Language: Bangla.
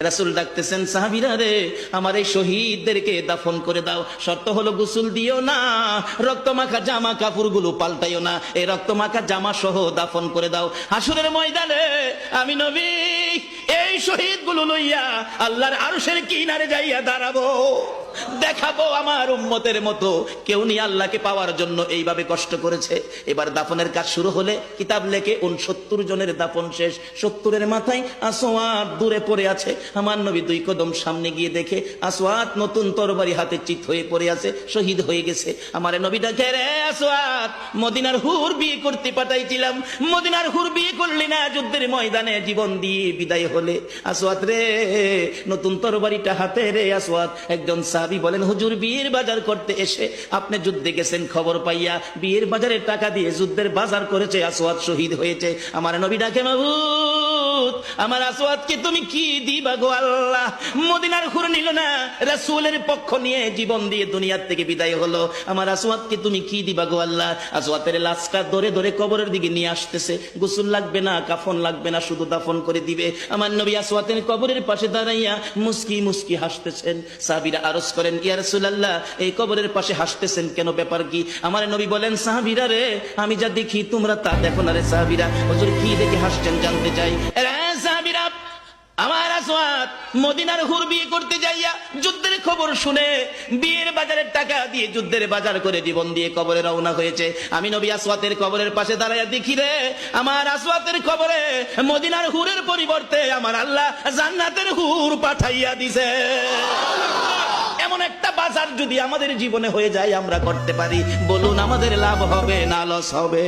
রাসূল ডাকতেছেন, সাহাবীরা রে, আমার এই শহীদদেরকে দাফন করে দাও। শর্ত হলো গোসল দিও না, রক্তমাখা জামা কাপড়গুলো পাল্টাইও না, এই রক্তমাখা জামা সহ দাফন করে দাও। হাসরের ময়দানে আমি নবী এই শহীদগুলো লইয়া আল্লাহর আরশের কিনারে যাইয়া দাঁড়াবো, দেখাবো আমার উম্মতের মতো কেউ নিয়ে আল্লাহকে পাওয়ার জন্য এইভাবে কষ্ট করেছে। এবার দাফনের কাজ শুরু হলে কিতাব লেখে 69 জনের দাফন শেষ। 70-এর মাথায় আসওয়াদ দূরে পড়ে আছে। আমার নবী 2 কদম সামনে গিয়ে দেখে আসওয়াদ নতুন তরবারি হাতে চিত হয়ে পড়ে আছে, শহীদ হয়ে গেছে। আমার নবী ডাকে, রে আসওয়াদ, মদিনার হুর বিয়ে করতে পাঠাইছিলাম, মদিনার হুর বিয়ে করলি না, যুদ্ধের ময়দানে জীবন দিয়ে বিদায় হলে। আসওয়াদ রে, নতুন তরবারিটা হাতে রে। আসওয়াদ একজন সাহাবী বলেন, হুজুর বিয়ের বাজার করতে এসে আপনি যুদ্ধে গেছেন, খবর পাইয়া বিয়ের বাজারের টাকা দিয়ে যুদ্ধের বাজার করেছে, আসওয়াদ শহীদ হয়েছে। আমার নবী ডাকে, মাবুদ, আমার আসওয়াদকে তুমি কি দিবা গো আল্লাহ? মদিনার হুর নিল না, রাসূলের পক্ষ নিয়ে জীবন দিয়ে দুনিয়ার থেকে বিদায় হলো, আমার আসওয়াদকে তুমি কি দিবা গো আল্লাহ? আসওয়াদের লাশটা ধরে ধরে কবরের দিকে নিয়ে আসতেছে, গোসল লাগবে না, কাফন লাগবে না, শুধু দাফন করে দিবে। আমার নবী আসওয়াদের কবরের পাশে দাঁড়াইয়া মুস্কি মুস্কি হাসতেছেন। সাহাবীরা আরজ করেন, ইয়া রাসূলুল্লাহ, এই কবরের পাশে হাসতেছেন কেন, ব্যাপার কি? আমার নবী বলেন, সাহাবীরা রে, আমি যা দেখি তোমরা তা দেখো না রে। সাহাবীরা, হুজুর কি দেখে হাসছেন জানতে চাই। সাহাবীরা, আমার আসওয়াদ মদিনার হুর বিয়ে করতে যাইয়া যুদ্ধের খবর শুনে বিয়ের বাজারের টাকা দিয়ে যুদ্ধের বাজার করে জীবন দিয়ে কবরে রওনা হয়েছে। আমি নবী আসওয়াদের কবরের পাশে দাঁড়াইয়া দেখি রে, আমার আসওয়াদের কবরে মদিনার হুরের পরিবর্তে আমার আল্লাহ জান্নাতের হুর পাঠাইয়া দিছে। এমন একটা বাজার যদি আমাদের জীবনে হয়ে যায়, আমরা করতে পারি, বলুন আমাদের লাভ হবে না লস হবে?